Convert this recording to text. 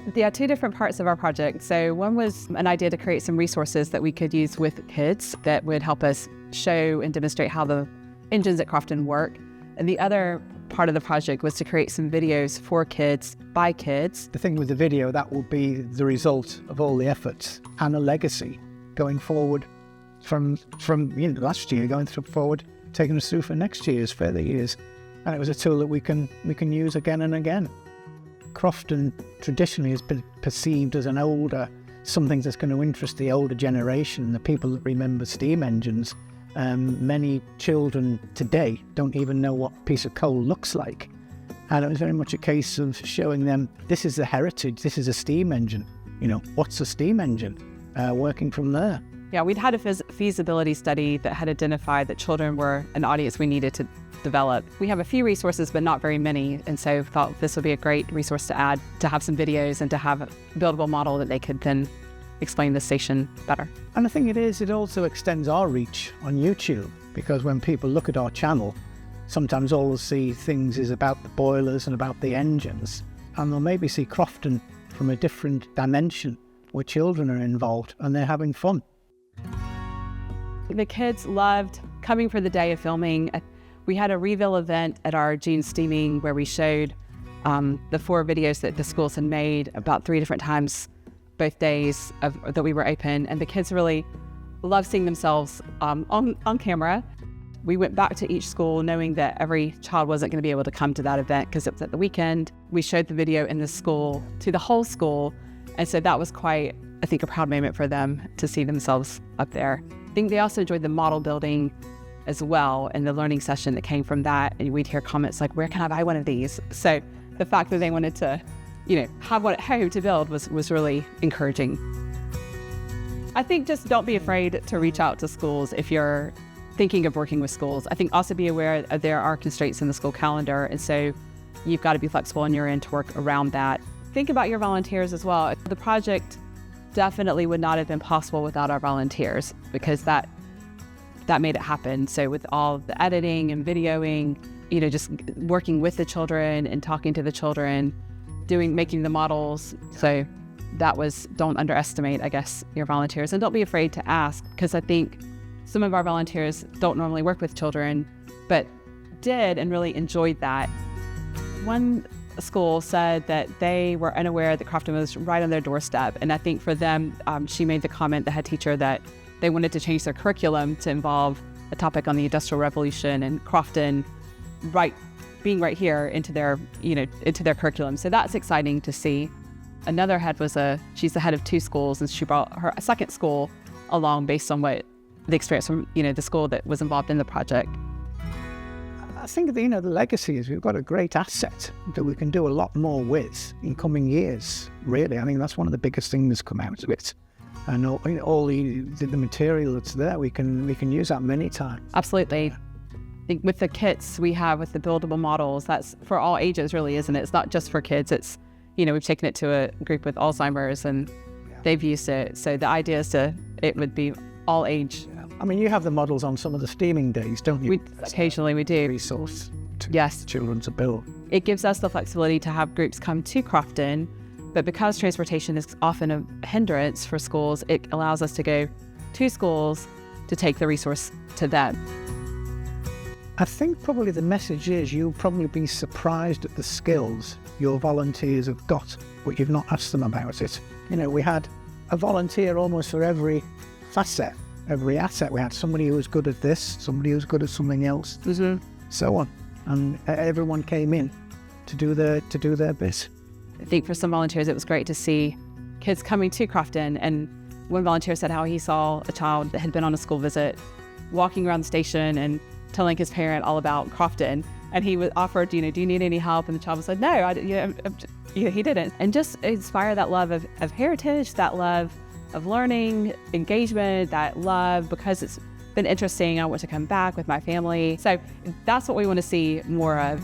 There are two different parts of our project. So one was an idea to create some resources that we could use with kids that would help us show and demonstrate how the engines at Crofton work. And the other part of the project was to create some videos for kids, by kids. The thing with the video, that will be the result of all the efforts and a legacy going forward from last year, going forward, taking us through for next year's, further years. And it was a tool that we can use again and again. Crofton traditionally has been perceived as something that's going to interest the older generation, the people that remember steam engines. Many children today don't even know what a piece of coal looks like. And it was very much a case of showing them, this is the heritage, this is a steam engine. What's a steam engine? Working from there. Yeah, we'd had a feasibility study that had identified that children were an audience we needed to develop. We have a few resources, but not very many. And so thought this would be a great resource to add, to have some videos and to have a buildable model that they could then explain the station better. And I think it also extends our reach on YouTube, because when people look at our channel, sometimes all they'll see things is about the boilers and about the engines. And they'll maybe see Crofton from a different dimension where children are involved and they're having fun. The kids loved coming for the day of filming. We had a reveal event at our June steaming where we showed the 4 videos that the schools had made about 3 different times, both days that we were open, and the kids really loved seeing themselves on camera. We went back to each school knowing that every child wasn't going to be able to come to that event because it was at the weekend. We showed the video in the school to the whole school, and so that was quite, I think, a proud moment for them to see themselves up there. I think they also enjoyed the model building as well, and the learning session that came from that. And we'd hear comments like, where can I buy one of these? So the fact that they wanted to, have one at home to build was really encouraging. I think just don't be afraid to reach out to schools if you're thinking of working with schools. I think also be aware that there are constraints in the school calendar, and so you've got to be flexible on your end to work around that. Think about your volunteers as well. The project definitely would not have been possible without our volunteers, because that made it happen. So with all the editing and videoing, just working with the children and talking to the children, making the models. So don't underestimate, I guess, your volunteers, and don't be afraid to ask, because I think some of our volunteers don't normally work with children, but did and really enjoyed that. One school said that they were unaware that Crofton was right on their doorstep. And I think for them, she made the comment, the head teacher, that they wanted to change their curriculum to involve a topic on the Industrial Revolution and Crofton being right here into their curriculum. So that's exciting to see. Another head she's the head of 2 schools, and she brought her second school along based on what the experience from, the school that was involved in the project. I think the legacy is we've got a great asset that we can do a lot more with in coming years, really. I think that's one of the biggest things that's come out of it. And all the material that's there, we can use that many times. Absolutely. I think with the kits we have, with the buildable models, that's for all ages, really, isn't it? It's not just for kids. It's, we've taken it to a group with Alzheimer's, and they've used it. So the idea is it would be all age. I mean, you have the models on some of the steaming days, don't you? Occasionally we do. Resource to yes. children to build. It gives us the flexibility to have groups come to Crofton, but because transportation is often a hindrance for schools, it allows us to go to schools to take the resource to them. I think probably the message is you'll probably be surprised at the skills your volunteers have got, but you've not asked them about it. We had a volunteer almost for every facet. Every asset. We had somebody who was good at this, somebody who was good at something else, so on. And everyone came in to do their bit. I think for some volunteers it was great to see kids coming to Crofton, and one volunteer said how he saw a child that had been on a school visit walking around the station and telling his parent all about Crofton, and he was offered, do you need any help? And the child said, no, he didn't. And just inspire that love of heritage, that love of learning, engagement, that love, because it's been interesting. I want to come back with my family. So that's what we want to see more of.